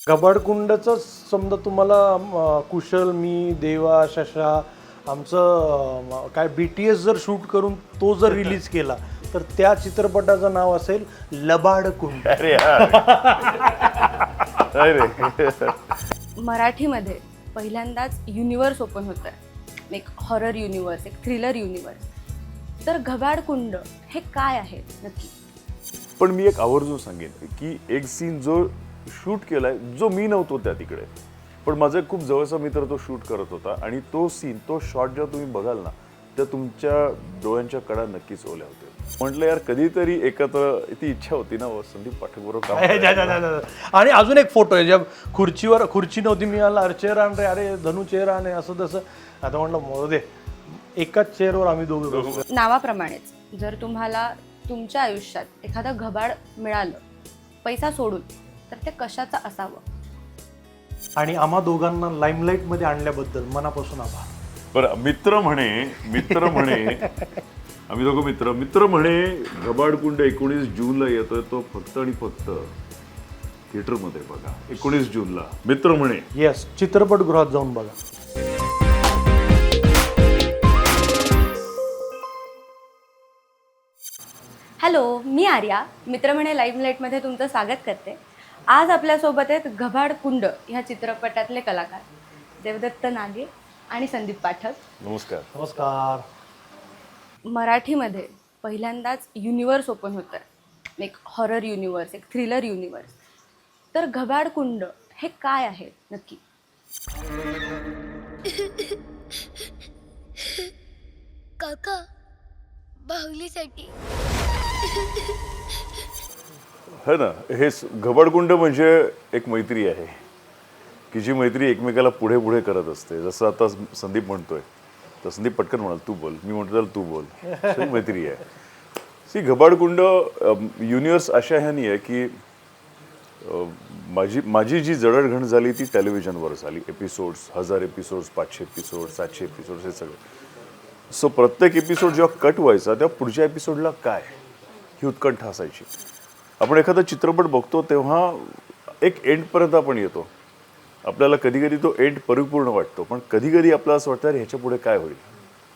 कबाडकुंडचं समजा तुम्हाला कुशल, मी, देवा, शशा आमचं काय BTS जर शूट करून तो जर रिलीज केला तर त्या चित्रपटाचं नाव असेल लबाडकुंड. अरे अरे मराठीमध्ये पहिल्यांदाच युनिवर्स ओपन होत आहे, एक हॉरर युनिवर्स, एक थ्रिलर युनिवर्स. तर घबाडकुंड हे काय आहे नक्की? पण मी एक आवर्जून सांगेन की एक सीन जो शूट केलाय, जो मी नव्हतो त्या तिकडे, पण माझा एक खूप जवळचा मित्र तो शूट करत होता आणि तो सीन, तो शॉट जेव्हा तुम्ही बघाल ना, तर तुमच्या डोळ्यांच्या कडा नक्कीच ओल्या होते. म्हटलं यार कधीतरी एकत्र, ती इच्छा होती ना संदीप पाठकबरोबर काम करायची. आणि अजून एक फोटो आहे, ज्या खुर्ची नव्हती मिळाला, अरे चेअर आण रे, अरे धनू चेअर आण रे, असं तसं. आता म्हटलं मोरू दे, एकाच चेअरवर आम्ही दोघं बसलो. नावाप्रमाणेच जर तुम्हाला तुमच्या आयुष्यात एखादं घबाड मिळालं पैसा सोडून, तर ते कशाचं असावं? आणि आम्हा दोघांना लाईमलाईट मध्ये आणल्याबद्दल मनापासून आभार. बरं, मित्र म्हणे आम्ही दोघं मित्र म्हणे घबाडकुंड 19 जूनला येतोय, तो फक्त आणि फक्त थिएटरमध्ये बघा. 19 जूनला मित्र म्हणे. येस, चित्रपटगृहात जाऊन बघा. हॅलो, मी आर्या, मित्र म्हणे लाईमलाईटमध्ये तुमचं स्वागत करते. आज आपल्यासोबत आहेत घबाडकुंड ह्या चित्रपटातले कलाकार देवदत्त नागे आणि संदीप पाठक. नमस्कार. नमस्कार. मराठीमध्ये पहिल्यांदाच युनिवर्स ओपन होत आहे, एक हॉरर युनिवर्स, एक थ्रिलर युनिवर्स. तर घबाडकुंड हे काय आहे नक्की? काका, बाहुलीसाठी. है ना, हे घबाडकुंड म्हणजे एक मैत्री आहे की जी मैत्री एकमेकाला पुढे पुढे करत असते. जसं आता संदीप म्हणतोय, तर संदीप पटकन म्हणाल तू बोल, मी म्हणतो तू बोल, ही मैत्री आहे. घबाडकुंड युनिवर्स अशा ह्यानी आहे की माझी जी जडणघडण झाली ती टेलिव्हिजनवर झाली. एपिसोड्स, 1000 एपिसोड्स, 500 एपिसोड, 700 एपिसोड्स, हे सगळं. सो प्रत्येक एपिसोड जेव्हा कट व्हायचा तेव्हा पुढच्या एपिसोडला काय, ही उत्कंठा असायची. आपण एखादा चित्रपट बघतो तेव्हा एक एंडपर्यंत आपण येतो. आपल्याला कधी कधी तो एंड परिपूर्ण वाटतो, पण कधी कधी आपल्याला असं वाटतं ह्याच्या पुढे काय होईल.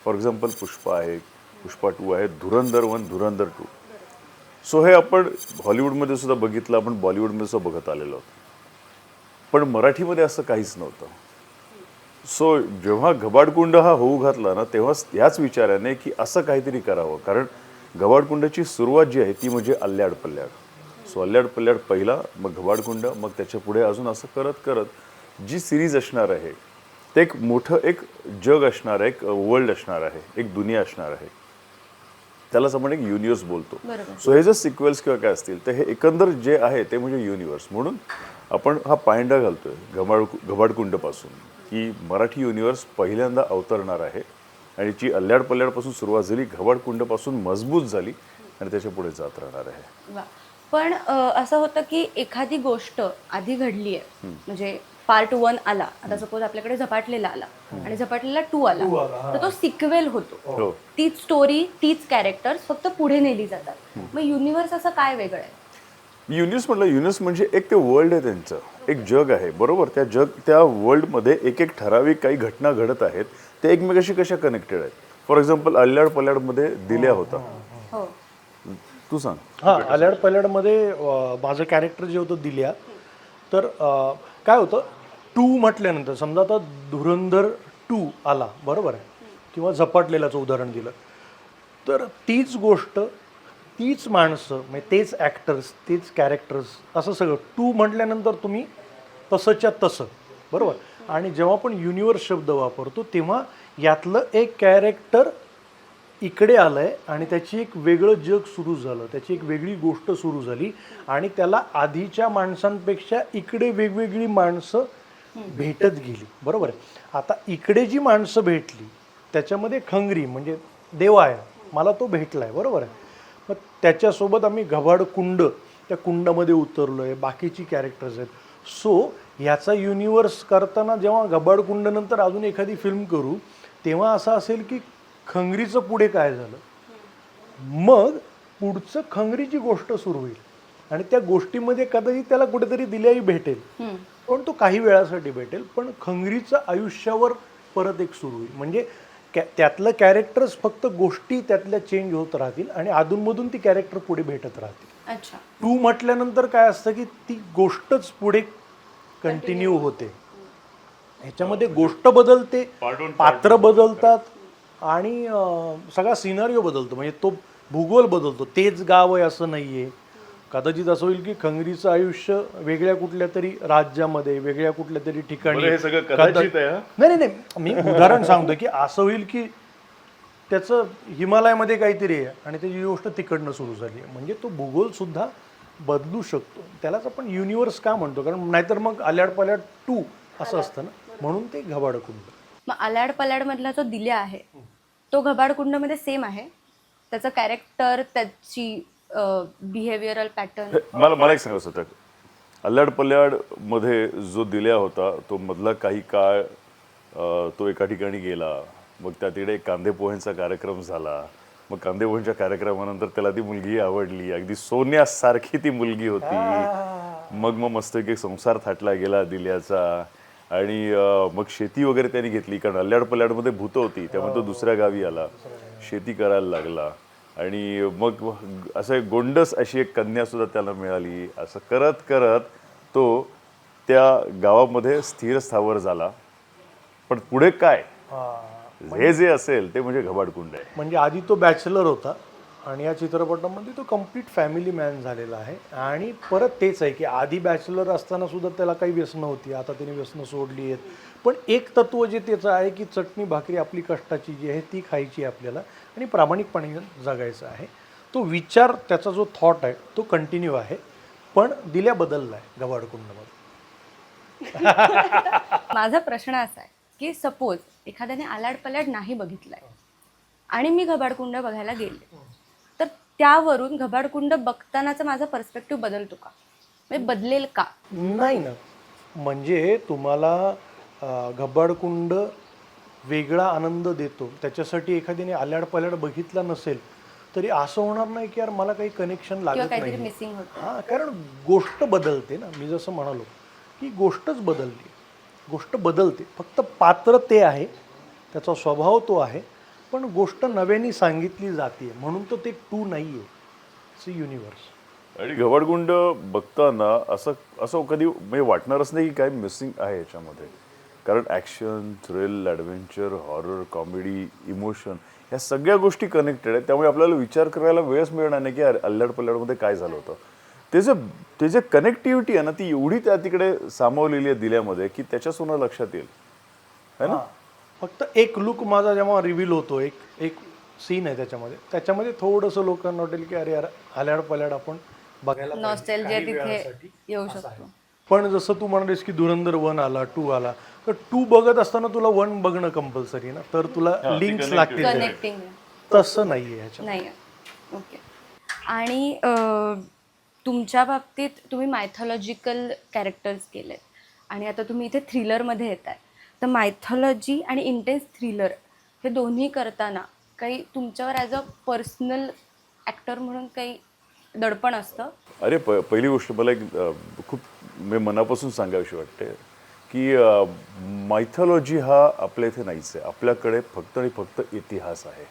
फॉर एक्झाम्पल पुष्पा आहे, पुष्पा 2 आहे, धुरंधर 1, धुरंधर 2. सो हे आपण हॉलिवूडमध्ये सुद्धा बघितलं, आपण बॉलिवूडमध्ये सुद्धा बघत आलेलो आहोत. पण मराठीमध्ये असं काहीच नव्हतं. सो जेव्हा घबाडकुंड हा होऊ घातला ना, तेव्हा ह्याच विचाराने की असं काहीतरी करावं. कारण घबाडकुंडाची सुरुवात जी आहे ती म्हणजे अल्ल्याड पल्ल्याड. सो अल्ल्याड पल्ल्याड पहिला, मग घबाडकुंड, मग त्याच्या पुढे अजून असं करत करत जी सिरीज असणार आहे ते एक मोठं एक जग असणार आहे, एक वर्ल्ड असणार आहे, एक दुनिया असणार आहे. त्यालाच आपण एक युनिवर्स बोलतो. सो हे जर सिक्वेल्स किंवा काय असतील तर हे एकंदर जे आहे ते म्हणजे युनिवर्स. म्हणून आपण हा पायंडा घालतोय घबाडकुंडपासून की मराठी युनिवर्स पहिल्यांदा अवतरणार आहे आणि जी अल्ल्याड पल्ल्याडपासून सुरुवात झाली, घबाडकुंडपासून मजबूत झाली आणि त्याच्या पुढे जात राहणार आहे. वा. पण असं होतं की एखादी गोष्ट आधी घडली आहे, म्हणजे पार्ट 1 आला, आता सपोज आपल्याकडे झपाटलेला आला आणि झपाटलेला 2 आला, तर तो सिक्वेल होतो. तीच स्टोरी, तीच कॅरेक्टर्स फक्त पुढे नेली जातात. मग युनिवर्स असं काय वेगळं आहे? युनिवर्स म्हणजे एक ते वर्ल्ड आहे, त्यांचं एक जग आहे, बरोबर. त्या वर्ल्डमध्ये एक एक ठराविक काही घटना घडत आहेत, ते एकमेकाशी कशा कनेक्टेड आहेत. फॉर एक्झाम्पल अल्ल्याड पल्ल्याडमध्ये दिल्या होता, हो, तू सांग. हां, अल्याड पल्याडमध्ये माझं कॅरेक्टर जे होतं दिल्या, तर काय होतं, 2 म्हटल्यानंतर समजा आता धुरंधर 2 आला, बरोबर आहे, किंवा झपाटलेल्याचं उदाहरण दिलं, तर तीच गोष्ट, तीच माणसं, म्हणजे तेच ॲक्टर्स, तेच कॅरेक्टर्स, असं सगळं 2 म्हटल्यानंतर तुम्ही तसंच्या तसं, बरोबर. आणि जेव्हा आपण युनिवर्स शब्द वापरतो तेव्हा यातलं एक कॅरेक्टर इकडे आलं आहे आणि त्याची एक वेगळं जग सुरू झालं, त्याची एक वेगळी गोष्ट सुरू झाली आणि त्याला आधीच्या माणसांपेक्षा इकडे वेगवेगळी माणसं भेटत गेली, बरोबर आहे. आता इकडे जी माणसं भेटली त्याच्यामध्ये खंगरी म्हणजे देवा आहे, मला तो भेटला आहे, बरोबर आहे. मग त्याच्यासोबत आम्ही घबाडकुंड, त्या कुंडामध्ये उतरलो आहे, बाकीची कॅरेक्टर्स आहेत. सो ह्याचा युनिवर्स करताना जेव्हा घबाडकुंडनंतर अजून एखादी फिल्म करू तेव्हा असं असेल की खंगरीचं पुढे काय झालं, मग पुढचं खंगरीची गोष्ट सुरू होईल. आणि त्या गोष्टीमध्ये कदाचित त्याला कुठेतरी दिल्याही भेटेल, पण तो काही वेळासाठी भेटेल, पण खंगरीचं आयुष्यावर परत एक सुरू होईल. म्हणजे त्यातलं कॅरेक्टर्स फक्त गोष्टी त्यातल्या चेंज होत राहतील आणि अधूनमधून ती कॅरेक्टर पुढे भेटत राहतील. अच्छा. 2 म्हटल्यानंतर काय असतं की ती गोष्टच पुढे कंटिन्यू होते. ह्याच्यामध्ये गोष्ट बदलते, पात्र बदलतात आणि सगळा सिनारिओ बदलतो. म्हणजे तो भूगोल बदलतो. तेच गाव आहे असं नाहीये. कदाचित असं होईल की खंगरीचं आयुष्य वेगळ्या कुठल्या तरी राज्यामध्ये, वेगळ्या कुठल्या तरी ठिकाणी, बरं, हे सगळं कदाचित आहे, हा? नाही नाही नाही, मी उदाहरण सांगतो की असं होईल की त्याचं हिमालयामध्ये काहीतरी आहे आणि त्याची गोष्ट तिकडनं सुरू झाली आहे. म्हणजे तो भूगोल सुद्धा बदलू शकतो. त्यालाच आपण युनिवर्स का म्हणतो, कारण नाहीतर मग आल्याड पल्याड 2 असं असतं ना, म्हणून ते घबाडकुंड. मग आल्याड पल्याड मधला जो दिल्या आहे तो घबाडकुंडमध्ये सेम आहे, त्याचं कॅरेक्टर, त्याची बिहेवियरल पॅटर्न. मला एक सांगायचं होतं, अल्ल्याड पल्ल्याड मध्ये जो दिल्या होता तो मधला काही काळ तो एका ठिकाणी गेला, मग त्या तिकडे एक कांदे पोह्यांचा कार्यक्रम झाला, मग कांदे पोह्यांच्या कार्यक्रमानंतर त्याला ती मुलगी आवडली, अगदी सोन्यासारखी ती मुलगी होती. मग मस्त एक संसार थाटला गेला दिल्याचा आणि मग शेती वगैरे त्यांनी घेतली, कारण अल्ल्याड पल्ल्याडमध्ये भूतं होती, त्यामुळे तो दुसऱ्या गावी आला, शेती करायला लागला आणि मग असं एक गोंडस अशी एक कन्या सुद्धा त्याला मिळाली. असं करत करत तो त्या गावामध्ये स्थिर स्थावर झाला. पण पुढे काय हे जे असेल ते म्हणजे घबाडकुंड आहे. म्हणजे आधी तो बॅचलर होता आणि या चित्रपटामध्ये तो कम्प्लीट फॅमिली मॅन झालेला आहे. आणि परत तेच आहे की आधी बॅचलर असताना सुद्धा त्याला काही व्यसनं होती, आता त्याने व्यसनं सोडली आहेत. पण एक तत्व जे त्याचं आहे की चटणी भाकरी आपली कष्टाची जी आहे ती खायची आहे आपल्याला आणि प्रामाणिकपणे जगायचं आहे. तो विचार, त्याचा जो थॉट आहे तो कंटिन्यू आहे, पण दिल्या बदलला आहे घबाडकुंडमध्ये. माझा प्रश्न असा आहे की सपोज एखाद्याने आल्याड पल्याड नाही बघितलाय आणि मी घबाडकुंड बघायला गेले, तर त्यावरून घबाडकुंड बघतानाचा माझा पर्स्पेक्टिव्ह बदलतो का, म्हणजे बदलेल का? नाही ना, म्हणजे तुम्हाला घबाडकुंड वेगळा आनंद देतो. त्याच्यासाठी एखाद्याने आल्याड पल्याड बघितला नसेल तरी असं होणार नाही की यार मला काही कनेक्शन किंवा लागत काहीतरी नाही. मिसिंग होतं. हां, कारण गोष्ट बदलते ना. मी जसं म्हणालो की गोष्टच बदलली, गोष्ट बदलते, फक्त पात्र ते आहे, त्याचा स्वभाव तो आहे, पण गोष्ट नव्याने सांगितली जाते, म्हणून तो ते 2 नाही आहे, इट्स अ युनिवर्स. आणि घबाडकुंड बघताना असं कधी म्हणजे वाटणारच नाही की काय मिसिंग आहे याच्यामध्ये, कारण action, thrill, adventure, horror, comedy, emotion ह्या सगळ्या गोष्टी कनेक्टेड आहेत. त्यामुळे आपल्याला विचार करायला वेळच मिळणार नाही की अल्ल्याड पल्ल्याडमध्ये काय झालं होतं. ते जे कनेक्टिव्हिटी आहे ना ती एवढी त्या तिकडे सामावलेली आहे दिल्यामध्ये की त्याच्यासमोर लक्षात येईल, है ना. फक्त एक लुक माझा जेव्हा रिव्हील होतो, एक सीन आहे त्याच्यामध्ये थोडंसं लोकांना वाटेल की अरे यार आल्याड पल्याड आपण बघायला पाहिजे, नॉस्टॅल्जिया काही तिथे वेळासाठी येऊ असं आहे. शकतो. पण जसं तू म्हणालीस की धुरंधर 1 आला, 2 आला, तर 2 बघत असताना तुला 1 बघणं कंपल्सरी ना, तर तुला लिंक्स लागतील. कनेक्टिंग तसं नाहीये ह्याच्यात. नाही. ओके. आणि तुमच्या बाबतीत तुम्ही मायथॉलॉजिकल कॅरेक्टर्स केलेत आणि आता तुम्ही इथे थ्रिलरमध्ये येत आहे, तर मायथॉलॉजी आणि इंटेन्स थ्रिलर हे दोन्ही करताना काही तुमच्यावर ॲज अ पर्सनल ॲक्टर म्हणून काही दडपण असतं? अरे पहिली गोष्ट मला एक खूप मी मनापासून सांगावीशी वाटते की मायथॉलॉजी हा आपल्या इथे नाहीच आहे. आपल्याकडे फक्त आणि फक्त इतिहास आहे.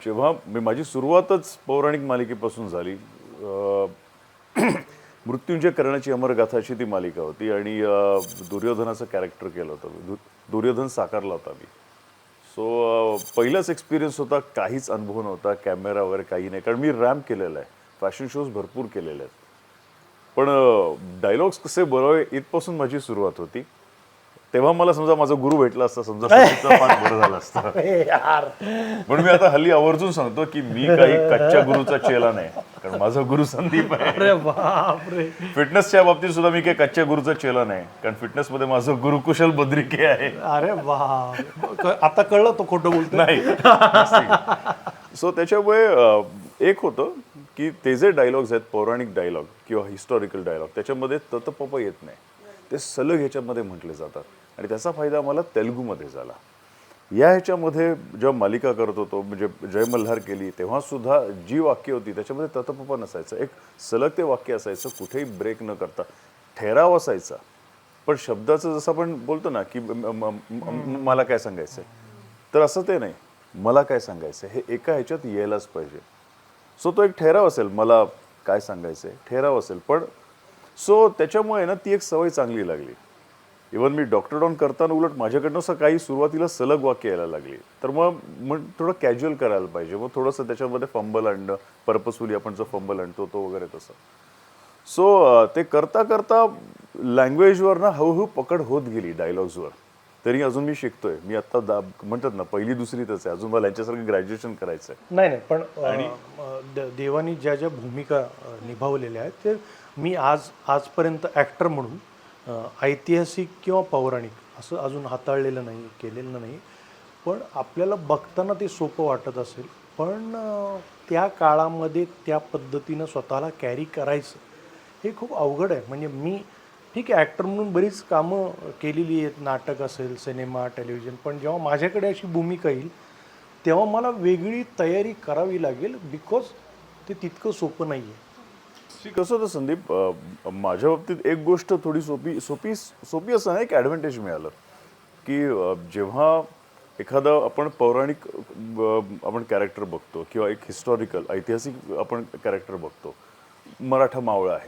जेव्हा माझी सुरुवातच पौराणिक मालिकेपासून झाली, मृत्युंजय कर्णाची अमरगाथाची ती मालिका होती आणि दुर्योधनाचं कॅरेक्टर केलं होतं, दुर्योधन साकारला होता मी. सो पहिलाच एक्सपिरियन्स होता, काहीच अनुभव नव्हता, कॅमेरा वगैरे काही नाही, कारण मी रॅम्प केलेलं आहे, फॅशन शोज भरपूर केलेले आहेत, पण डायलॉग्स कसे बनवावे इथपासून माझी सुरुवात होती. तेव्हा मला समजा माझा गुरु भेटला असता, समजा पाठ बरं झालं असतं. पण मी आता हल्ली आवर्जून सांगतो की मी काही कच्च्या गुरुचा चेला नाही, कारण माझा गुरु संदीप आहे. अरे बापरे. फिटनेसच्या बाबतीत सुद्धा मी काही कच्च्या गुरुचा चेला नाही, कारण फिटनेसमध्ये माझं गुरु कुशल बद्रिके आहे. अरे बाप, आता कळलं तो खोटं बोलतो नाही. सो त्याच्यामुळे एक होतं की ते जे डायलॉग्स आहेत, पौराणिक डायलॉग किंवा हिस्टॉरिकल डायलॉग, त्याच्यामध्ये ततपप येत नाही, ते सलग ह्याच्यामध्ये म्हटले जातात आणि त्याचा फायदा मला तेलुगूमध्ये झाला. या ह्याच्यामध्ये जेव्हा मालिका करत होतो म्हणजे जय मल्हार केली तेव्हा सुद्धा जी वाक्य होती त्याच्यामध्ये ततपपा नसायचं, एक सलग ते वाक्य असायचं, कुठेही ब्रेक न करता ठेराव असायचा. पण शब्दाचं जसं आपण बोलतो ना की मला काय सांगायचंय, तर असं ते नाही, मला काय सांगायचंय हे एका ह्याच्यात यायलाच पाहिजे. सो तो एक ठेराव असेल, मला काय सांगायचंय ठेराव असेल. पण सो त्याच्यामुळे ना ती एक सवय चांगली लागली. इवन मी डॉक्टर डॉन करताना उलट माझ्याकडनं असं काही सुरुवातीला सलग वाक्य यायला लागली, तर मग थोडं कॅज्युअल करायला पाहिजे, मग थोडंसं त्याच्यामध्ये फंबल आणणं, पर्पजफुली आपण जो फंबल आणतो तो वगैरे तसं. सो ते करता करता लँग्वेजवर ना हळूहळू पकड होत गेली डायलॉग्सवर. तरी अजून मी शिकतोय. मी आत्ता म्हणतात ना पहिली दुसरीतच आहे, अजून मला यांच्यासारखं ग्रॅज्युएशन करायचं आहे. नाही नाही, पण देवानी ज्या ज्या भूमिका निभावलेल्या आहेत ते मी आजपर्यंत ॲक्टर म्हणून ऐतिहासिक किंवा पौराणिक असं अजून हाताळलेलं नाही, केलेलं नाही. पण आपल्याला बघताना ते सोपं वाटत असेल, पण त्या काळामध्ये त्या पद्धतीनं स्वतःला कॅरी करायचं हे खूप अवघड आहे. म्हणजे मी ठीक आहे ॲक्टर म्हणून बरीच कामं केलेली आहेत, नाटक असेल, सिनेमा, टेलिव्हिजन, पण जेव्हा माझ्याकडे अशी भूमिका येईल तेव्हा मला वेगळी तयारी करावी लागेल, बिकॉज ते तितकं सोपं नाही आहे. कसं होतं संदीप, माझ्या बाबतीत एक गोष्ट थोडी सोपी असं ना एक ॲडव्हान्टेज मिळालं की जेव्हा एखादं आपण पौराणिक आपण कॅरेक्टर बघतो किंवा एक हिस्टॉरिकल ऐतिहासिक आपण कॅरेक्टर बघतो, मराठा मावळा आहे,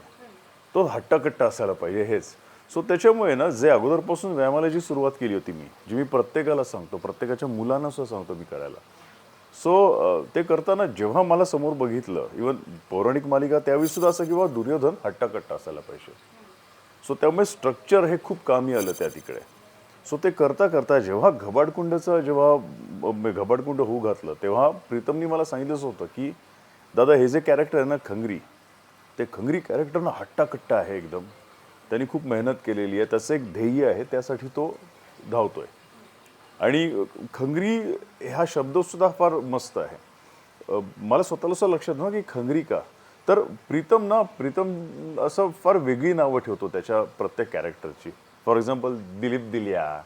तो हट्टाकट्टा असायला पाहिजे हेच. सो त्याच्यामुळे ना जे अगोदरपासून व्यायामाला जी सुरुवात केली होती मी, जी मी प्रत्येकाला सांगतो, प्रत्येकाच्या मुलांना सुद्धा सांगतो मी करायला. सो ते करताना जेव्हा मला समोर बघितलं, इवन पौराणिक मालिका त्यावेळी सुद्धा असं किंवा दुर्योधन हट्टाकट्टा असायला पाहिजे. सो त्यामुळे स्ट्रक्चर हे खूप कामी आलं त्या तिकडे. सो ते करता करता जेव्हा घबाडकुंड होऊ घातलं तेव्हा प्रीतमनी मला सांगितलंच होतं की दादा हे जे कॅरेक्टर आहे ना खंगरी, ते खंगरी कॅरेक्टर ना हट्टाकट्टा आहे एकदम, त्यांनी खूप मेहनत केलेली आहे, त्याचं एक ध्येय आहे, त्यासाठी तो धावतोय. आणि खंगरी हा शब्दसुद्धा फार मस्त आहे. मला स्वतःला असं लक्षात ना की खंगरी का, तर प्रीतम असं फार वेगळी नावं ठेवतो त्याच्या प्रत्येक कॅरेक्टरची. फॉर एक्झाम्पल दिलीप दिल्या.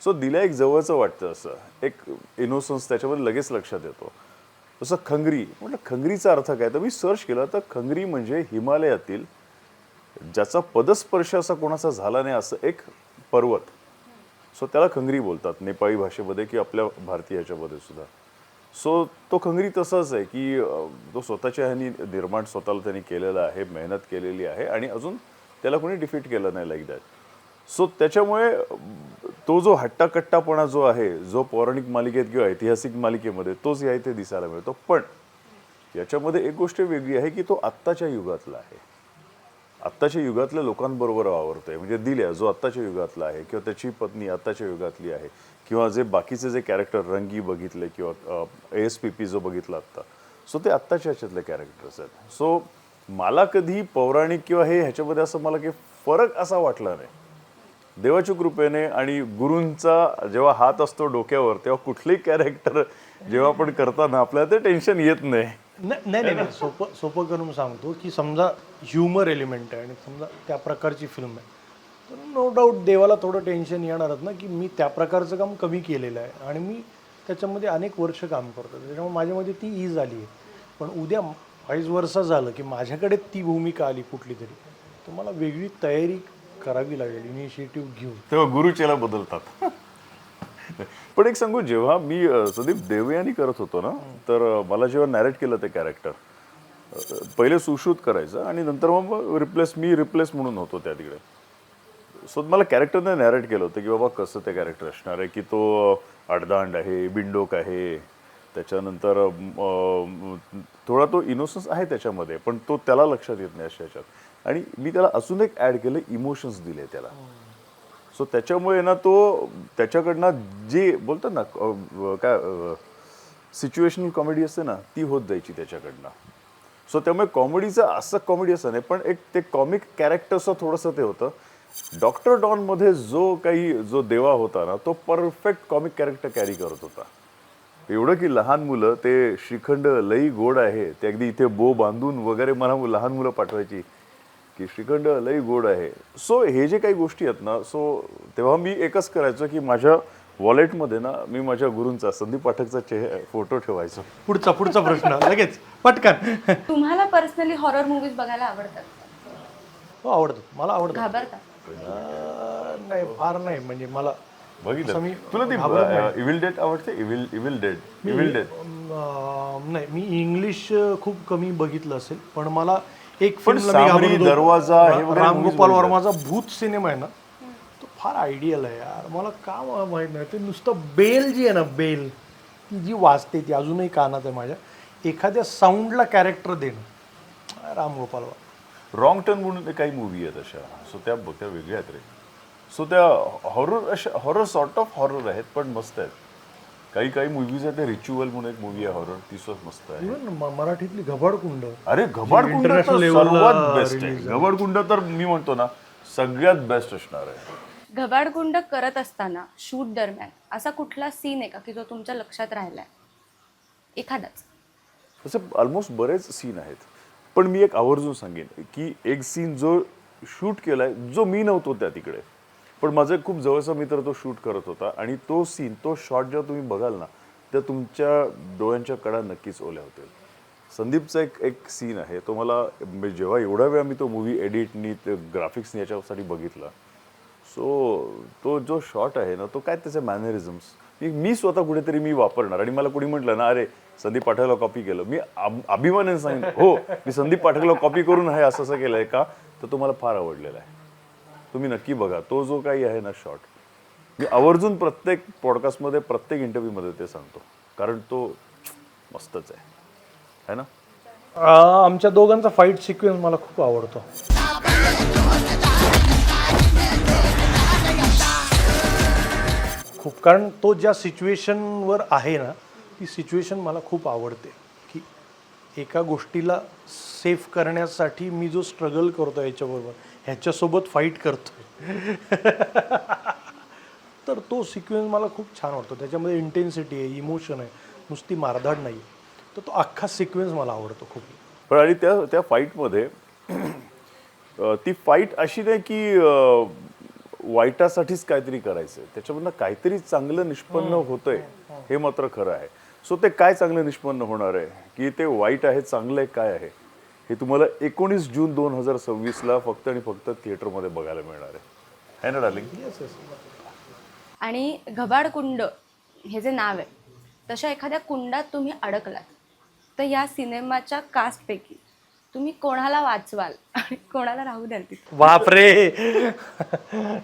सो दिल्या एक जवळचं वाटतं, असं एक इनोसन्स त्याच्यामध्ये लगेच लक्षात येतो. तसं खंगरी म्हटलं, खंगरीचा अर्थ काय, तर मी सर्च केलं तर खंगरी म्हणजे हिमालयातील ज्याचा पदस्पर्श असा कोणाचा झाला नाही असं एक पर्वत. सो त्याला खंगरी बोलतात नेपाळी भाषेमध्ये की आपल्या भारतीय ह्याच्यामध्ये सुद्धा. सो तो खंगरी तसाच आहे की तो स्वतःच्या ह्यानी निर्माण स्वतःला त्यांनी केलेला आहे, मेहनत केलेली आहे आणि अजून त्याला कोणी डिफीट केलं नाही लाईक दॅट. सो त्याच्यामुळे तो जो हट्टाकट्टापणा जो आहे, जो पौराणिक मालिकेत किंवा ऐतिहासिक मालिकेमध्ये तोच या इथे दिसायला मिळतो. पण याच्यामध्ये एक गोष्ट वेगळी आहे की तो आत्ताच्या युगातला आहे, आत्ताच्या युगातल्या लोकांबरोबर वावरतोय. म्हणजे दिल्या जो आत्ताच्या युगातला आहे किंवा त्याची पत्नी आत्ताच्या युगातली आहे किंवा जे बाकीचे जे कॅरेक्टर रंगी बघितले किंवा ASPP जो बघितला आत्ता, सो ते आत्ताच्या ह्याच्यातले कॅरेक्टर्स आहेत. सो मला कधी पौराणिक किंवा हे ह्याच्यामध्ये असं मला काही फरक असा वाटला नाही. देवाच्या कृपेने आणि गुरूंचा जेव्हा हात असतो डोक्यावर तेव्हा कुठलेही कॅरेक्टर जेव्हा आपण करताना आपल्याला ते टेन्शन येत नाही. नाही, सोपं करून सांगतो की समजा ह्युमर एलिमेंट आहे आणि समजा त्या प्रकारची फिल्म आहे, तर नो डाऊट देवाला थोडं टेन्शन येणारच ना की मी त्या प्रकारचं काम कमी केलेलं आहे आणि मी त्याच्यामध्ये अनेक वर्ष काम करतो, त्याच्यामुळे माझ्यामध्ये ती ईज आली आहे. पण उद्या 22 वर्ष झालं की माझ्याकडे ती भूमिका आली कुठली तरी, तर मला वेगळी तयारी करावी लागेल, इनिशिएटिव्ह घेऊन. तेव्हा गुरुचेला बदलतात. पण एक सांगू, जेव्हा मी संदीप देवयानी करत होतो ना, तर मला जेव्हा नॅरेट केलं ते कॅरेक्टर, पहिले सुश्रुत करायचं आणि नंतर मग रिप्लेस म्हणून होतो त्या तिकडे. सो मला कॅरेक्टरने नॅरेट केलं होतं की बाबा कसं ते कॅरेक्टर असणार आहे, की तो अडदांड आहे, बिंडोक आहे, त्याच्यानंतर थोडा तो इनोसन्स आहे त्याच्यामध्ये, पण तो त्याला लक्षात येत नाही अशा ह्याच्यात. आणि मी त्याला अजून एक ॲड केलं, इमोशन्स दिले त्याला. सो त्याच्यामुळे ना तो त्याच्याकडनं जे बोलतात ना काय सिच्युएशनल कॉमेडी असते ना, ती होत जायची त्याच्याकडनं. सो त्यामुळे कॉमेडीचं असं कॉमेडी असं नाही, पण एक ते कॉमिक कॅरेक्टरचं थोडंसं ते होतं. डॉक्टर डॉनमध्ये जो देवा होता ना, तो परफेक्ट कॉमिक कॅरेक्टर कॅरी करत होता. एवढं की लहान मुलं ते श्रीखंड लई गोड आहे, ते अगदी इथे बो बांधून वगैरे मला लहान मुलं पाठवायची की श्रीखंड लई गोड आहे. सो हे जे काही गोष्टी आहेत ना, सो तेव्हा मी एकच करायचो की माझ्या वॉलेटमध्ये ना मी माझ्या गुरूंचा संदीप पाठकचा फोटो ठेवायचो. पुढचा प्रश्न लगेच पटकन. तुम्हाला पर्सनली हॉरर मूवीज बघायला आवडतात? हो, आवडतं मला, आवडतं. घाबरता? नाही, फार नाही, म्हणजे मला बघितलं मी तुला ती इव्हिल डेड आवडते? इव्हिल डेड नाही, मी इंग्लिश खूप कमी बघित असेल, पण मला एक पण फिल्म सामरी, दरवाजा हे वगैरे राम movies गोपाल बघितल्या. वर्माचा भूत सिनेमा आहे ना, तो फार आयडियल आहे यार. मला का माहित नाही, ते नुसतं बेल जी आहे ना, बेल ती जी वाजते ती अजूनही कानात आहे माझ्या. एखाद्या साऊंडला कॅरेक्टर देणं, राम गोपाल वर्मा. रॉंग टर्न म्हणून काही मूवी आहेत अशा, सो त्या वेगळ्या आहेत रे. सो त्या हॉरर अशा हॉरर सॉर्ट ऑफ हॉरर आहेत पण मस्त आहेत. काही मूवीज आहेत. ते रिच्युअल म्हणून एक मूवी आहे हॉरर, ती सुद्धा मस्त आहे. इव्हन मराठीतली घबाडकुंड, अरे घबाडकुंड तर international level ला सर्वात बेस्ट आहे. घबाडकुंड तर मी म्हणतो ना सगळ्यात बेस्ट असणार आहे. घबाडकुंड करत असताना शूट दरम्यान असा कुठला सीन आहे का की जो तुमच्या लक्षात राहिलाय? एखादाच. असे ऑलमोस्ट बरेच सीन आहेत, पण मी एक आवर्जून सांगेन की एक सीन जो शूट केलाय, जो मी नव्हतो त्या तिकडे, पण माझा एक खूप जवळचा मित्र तो शूट करत होता, आणि तो सीन, तो शॉट जेव्हा तुम्ही बघाल ना, तर तुमच्या डोळ्यांच्या कडा नक्कीच ओल्या होतील. संदीपचा एक सीन आहे, तो मला जेव्हा एवढा वेळा मी तो मूवी एडिटनी, ते ग्राफिक्सनी याच्यासाठी बघितला, सो तो जो शॉट आहे ना, तो काय त्याचे मॅनरिझम्स मी स्वतः कुठेतरी मी वापरणार. आणि मला कुणी म्हटलं ना, अरे संदीप पाठकला कॉपी केलं, मी अभिमानाने सांगितलं, हो मी संदीप पाठकला कॉपी करून आहे असं केलंय का, तर तो मला फार आवडलेला आहे. तुम्ही नक्की बघा तो जो काही आहे ना शॉट. मी आवर्जून प्रत्येक पॉडकास्टमध्ये, प्रत्येक इंटरव्ह्यूमध्ये ते सांगतो, कारण तो मस्तच आहे ना. आमच्या दोघांचा फाईट सिक्वेन्स मला खूप आवडतो. खूप, कारण तो ज्या सिच्युएशनवर आहे ना, ती सिच्युएशन मला खूप आवडते, की एका गोष्टीला सेफ करण्यासाठी मी जो स्ट्रगल करतो याच्याबरोबर, ह्याच्यासोबत फाईट करतो. तर तो सिक्वेन्स मला खूप छान वाटतो. त्याच्यामध्ये इंटेन्सिटी आहे, इमोशन आहे, नुसती मारधाड नाही. तर तो अख्खा सिक्वेन्स मला आवडतो खूप. पण आणि त्या फाईटमध्ये ती फाईट अशी नाही की वाईटासाठीच काहीतरी करायचं आहे, त्याच्यामधनं काहीतरी चांगलं निष्पन्न होतंय, हे मात्र खरं आहे. सो ते काय चांगलं निष्पन्न होणार आहे, की ते वाईट आहे, चांगलं आहे, काय आहे, हे तुम्हाला 19 जून 2026ला फक्त आणि फक्त थिएटरमध्ये बघायला मिळणार आहे ना डार्लिंग? आणि घबाडकुंड हे जे नाव आहे, तशा एखाद्या कुंडात तुम्ही अडकलात, तर या सिनेमाच्या कास्टपैकी तुम्ही कोणाला वाचवाल आणि कोणाला राहू द्याल तिथे? बापरे,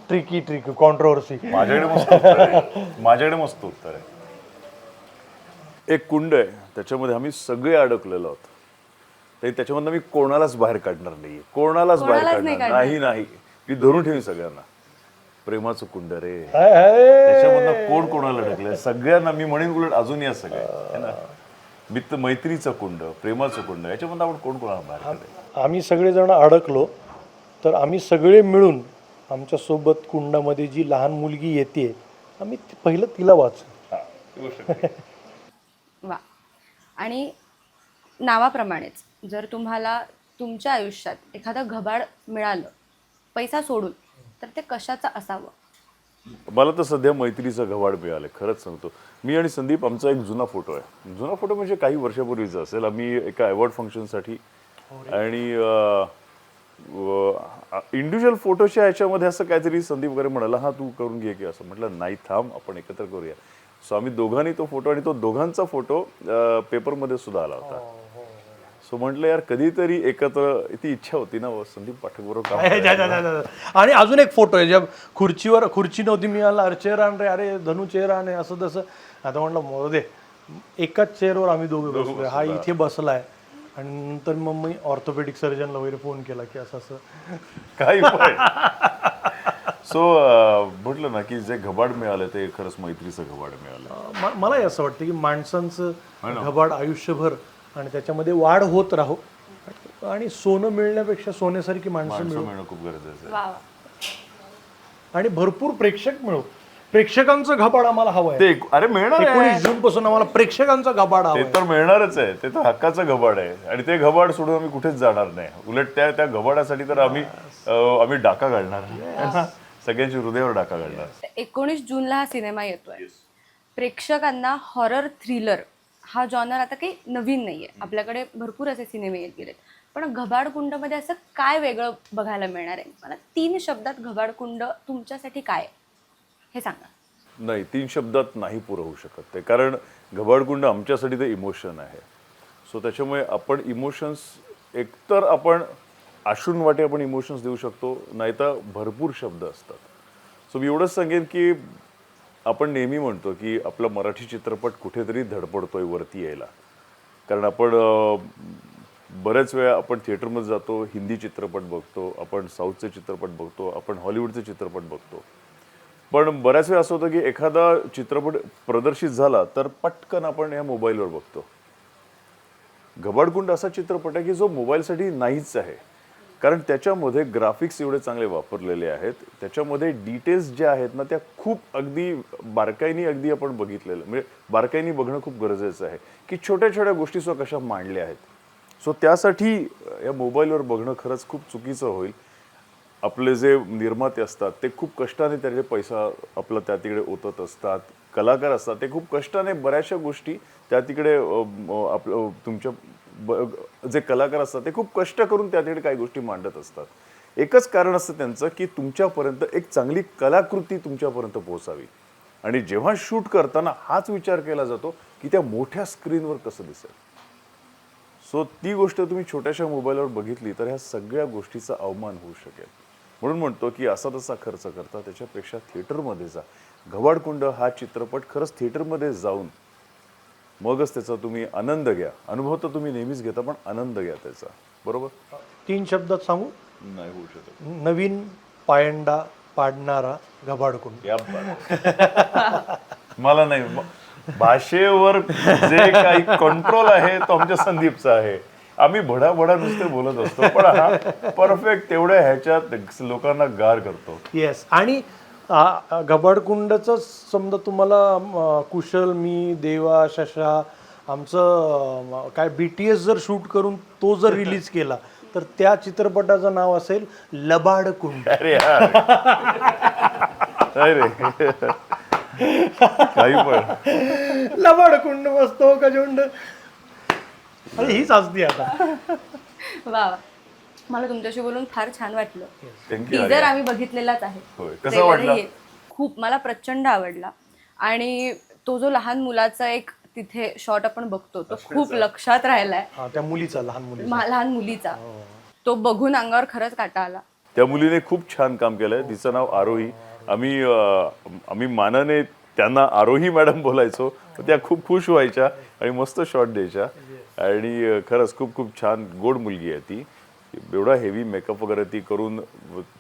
ट्रिकी कॉन्ट्रोवर्सी. माझ्याकडे मस्त उत्तर आहे. एक कुंड आहे, त्याच्यामध्ये आम्ही सगळे अडकलेलो आहोत. त्याच्यामधनं मी कोणालाच बाहेर काढणार नाही, कोणालाच बाहेर काढणार नाही. मी धरून ठेवी सगळ्यांना. प्रेमाचं कुंड रे, त्याच्यामधनं कोण कोणाला अडकलंय सगळ्यांना मी म्हणेन, उलट अजून या सगळे है ना. मैत्रीचं कुंड, प्रेमाचं कुंड, याच्यामधनं आपण कोण कोणाला बाहेर काढायचं. आम्ही सगळेजण अडकलो, तर आम्ही सगळे मिळून आमच्यासोबत कुंडामध्ये जी लहान मुलगी येते, आम्ही पहिलं तिला वाचू. वा. आणि नावाप्रमाणेच जर तुम्हाला तुमच्या आयुष्यात एखादं घबाड मिळालं पैसा सोडून, तर ते कशाचं असावं? मला तर सध्या मैत्रीचं घबाड मिळालं. खरंच सांगतो, मी आणि संदीप आमचा एक जुना फोटो आहे. जुना फोटो म्हणजे काही वर्षापूर्वीचा असेल. आम्ही एका अवॉर्ड फंक्शनसाठी आणि इंडिव्हिज्युअल फोटोच्या ह्याच्यामध्ये असं काहीतरी संदीप वगैरे म्हणाला, हा तू करून घे की, असं म्हटलं नाही थांब आपण एकत्र करूया. सो आम्ही दोघांनी तो फोटो, आणि तो दोघांचा फोटो पेपरमध्ये सुद्धा आला होता. सो म्हटलं यार कधीतरी एकत्र, ती इच्छा होती ना संदीप पाठक बरोबर काम करायचं. आणि अजून एक फोटो आहे, ज्या खुर्ची नव्हती, मी आला अरे चेअर आण रे, अरे धनु चेअर आण, असं तसं. आता म्हटलं मोरू दे, एकाच चेअरवर आम्ही दोघे बसलो, हा इथे बसलाय. आणि नंतर मग मी ऑर्थोपेडिक सर्जनला वगैरे फोन केला की असं काही पण. सो म्हटलं ना की जे घबाड मिळालं ते खरंच मैत्रीचं घबाड मिळालं. मलाही असं वाटतं की माणसांचं घबाड आयुष्यभर, आणि त्याच्यामध्ये वाढ होत राहो, आणि सोनं मिळण्यापेक्षा सोन्यासारखी माणसं मिळणं खूप गरजेचं आहे. आणि भरपूर प्रेक्षक मिळो. प्रेक्षकांचं घबाड आम्हाला हवं आहे. ते अरे मिळणार 19 जून पासून आम्हाला प्रेक्षकांचा घबाड हवा. ते तर मिळणारच आहे, ते तर हक्काचं घबाड आहे. आणि ते घबाड सोडून आम्ही कुठेच जाणार नाही. उलट त्या घबाडासाठी तर आम्ही डाका घालणार. सगळ्यांच्या हृदयावर डाका घालणार. 19 जूनला हा सिनेमा येतोय. प्रेक्षकांना हॉरर थ्रिलर हा जॉनर आता काही नवीन नाहीये. आपल्याकडे भरपूर असे सिनेमे येत गेलेत. पण घबाडकुंडमध्ये असं काय वेगळं बघायला मिळणार आहे? मला 3 शब्दात घबाडकुंड तुमच्यासाठी काय आहे? हे सांगा. नाही, 3 शब्दात नाही पुरं होऊ शकत ते, कारण घबाडकुंड आमच्यासाठी ते इमोशन आहे. सो त्याच्यामुळे आपण इमोशन्स एकतर आपण आश्रूंवाटे आपण इमोशन्स देऊ शकतो, नाहीतर भरपूर शब्द असतात. सो मी एवढंच सांगेन की आपण नेहमी म्हणतो की आपला मराठी चित्रपट कुठेतरी धडपडतोय वरती यायला, कारण आपण बऱ्याच वेळा आपण थिएटरमध्ये जातो, हिंदी चित्रपट बघतो, आपण साऊथचे चित्रपट बघतो, आपण हॉलिवूडचे चित्रपट बघतो. पण बऱ्याच वेळा असं होतं की एखादा चित्रपट प्रदर्शित झाला तर पटकन आपण या मोबाईलवर बघतो. घबाडकुंड असा चित्रपट आहे की जो मोबाईलसाठी नाहीच आहे, कारण त्याच्यामध्ये ग्राफिक्स एवढे चांगले वापरलेले आहेत, त्याच्यामध्ये डिटेल्स ज्या आहेत ना त्या खूप अगदी बारकाईने अगदी आपण बघितलेलं, म्हणजे बारकाईने बघणं खूप गरजेचं आहे की छोट्या छोट्या गोष्टी सुद्धा कशा मांडल्या आहेत. सो त्यासाठी या मोबाईलवर बघणं खरंच खूप चुकीचं होईल. आपले जे निर्माते असतात ते खूप कष्टाने त्याचे पैसा आपला त्या तिकडे ओतत असतात, कलाकार असतात ते खूप कष्टाने बऱ्याचशा गोष्टी त्या तिकडे आपलं तुमच्या जे कलाकार असतात ते खूप कष्ट करून त्या तिकडे काही गोष्टी मांडत असतात. एकच कारण असतं त्यांचं की तुमच्यापर्यंत एक चांगली कलाकृती तुमच्यापर्यंत पोहोचावी, आणि जेव्हा शूट करताना हाच विचार केला जातो की त्या मोठ्या स्क्रीनवर कसं दिसेल. सो ती गोष्ट तुम्ही छोट्याशा मोबाईलवर बघितली तर ह्या सगळ्या गोष्टीचा अवमान होऊ शकेल. म्हणून म्हणतो की असा तसा खर्च करता त्याच्यापेक्षा थिएटरमध्ये जा. घबाडकुंड हा चित्रपट खरंच थिएटरमध्ये जाऊन मगच त्याचा तुम्ही आनंद घ्या. अनुभव तर तुम्ही नेहमीच घेता, पण आनंद घ्या त्याचा. बरोबर? 3 शब्दात सांगू? नाही होऊ शकत. नवीन पायंडा पाडणारा घबाडकुंड. या बात. मला नाही, भाषेवर जे काही कंट्रोल आहे तो आमच्या संदीपचा आहे. आम्ही भडाभडा नुसते बोलत असतो, पण हा परफेक्ट तेवढ्या ह्याच्यात लोकांना गार करतो. येस. आणि घबाडकुंडचं समजा तुम्हाला कुशल, मी, देवा, शशा आमचं काय BTS जर शूट करून तो जर रिलीज केला तर त्या चित्रपटाचं नाव असेल लबाडकुंड. अरे यार, अरे काही पण लबाडकुंड मस्त हो का झुंड. अरे हीच असती आता. वा, मला तुमच्याशी बोलून फार छान वाटलं. थँक्यू. टीजर आम्ही बघितलेलाच आहे. होय, कसा वाटला? खूप मला प्रचंड आवडला. आणि तो जो लहान मुलाचा एक तिथे शॉट आपण बघतो तो खूप लक्षात राहिलाय. त्या मुलीचा, लहान मुलीचा तो बघून अंगावर खरंच काटा आला. त्या मुलीने खूप छान काम केलंय. तिचं नाव आरोही. आम्ही मानाने त्यांना आरोही मॅडम बोलायचो, तर त्या खूप खुश व्हायच्या आणि मस्त शॉट द्यायच्या. आणि खरंच खूप खूप छान गोड मुलगी आहे ती. एवढा हेवी मेकअप वगैरे ती करून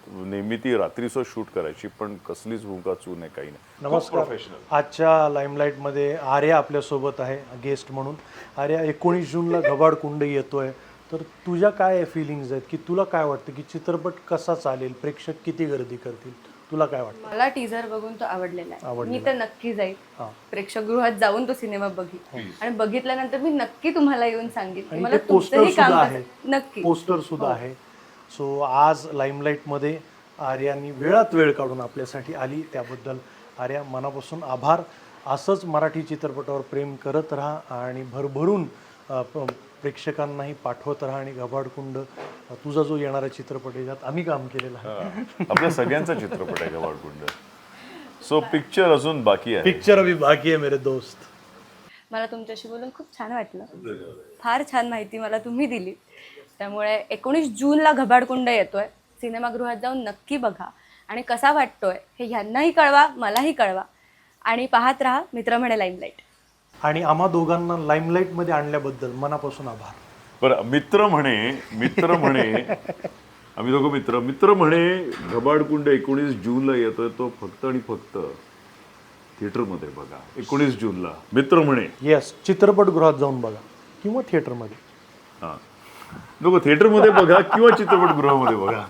नेहमी ती रात्रीचं शूट करायची, पण कसलीच भूमिका चू नाही, काही नाही. नमस्कार. आजच्या लाईमलाईटमध्ये आर्या आपल्यासोबत आहे गेस्ट म्हणून. आर्या, 19 जूनला घबाडकुंड येतोय, तर तुझ्या काय फिलिंग्स आहेत की तुला काय वाटतं की चित्रपट कसा चालेल, प्रेक्षक किती गर्दी करतील, तुला काय वाटतं? मला टीजर बघून तो आवडलेला आहे. मी तर नक्की जाईल, प्रेक्षकगृहात जाऊन तो सिनेमा बघीन आणि बघितल्यानंतर मी नक्की तुम्हाला येऊन सांगेन की मला तुमचंही काम नक्की. पोस्टर सुद्धा आहे. सो आज लाईमलाईटमध्ये आर्यानी वेळात वेळ काढून आपल्यासाठी आली, त्याबद्दल आर्या मनापासून आभार. असंच मराठी चित्रपटावर प्रेम करत राहा आणि भरभरून प्रेक्षकांनाही पाठवत राहा. आणि घबाडकुंड तुझा जो येणारा चित्रपट आहे ज्यात आम्ही काम केलेलं आहे, आपल्या सगळ्यांचा चित्रपट आहे घबाडकुंड. सो पिक्चर अजून बाकी आहे. पिक्चर अभी बाकी आहे मेरे दोस्त. मला तुमच्याशी बोलून खूप छान वाटलं. फार छान माहिती मला तुम्ही दिली. त्यामुळे 19 जूनला घबाडकुंड येतोय. सिनेमागृहात जाऊन नक्की बघा आणि कसा वाटतोय हे ह्यांनाही कळवा, मलाही कळवा. आणि पाहत राहा मित्र म्हणे लाईमलाईट. आणि आम्हा दोघांना लाईमलाईटमध्ये आणल्याबद्दल मनापासून आभार. बरं, मित्र म्हणे आम्ही दोघं मित्र म्हणे घबाडकुंड 19 जूनला येतोय. तो फक्त आणि फक्त थिएटरमध्ये बघा 19 जूनला. मित्र म्हणे. येस, चित्रपटगृहात जाऊन बघा किंवा थिएटरमध्ये. हां, नको, थिएटरमध्ये बघा किंवा चित्रपटगृहामध्ये बघा.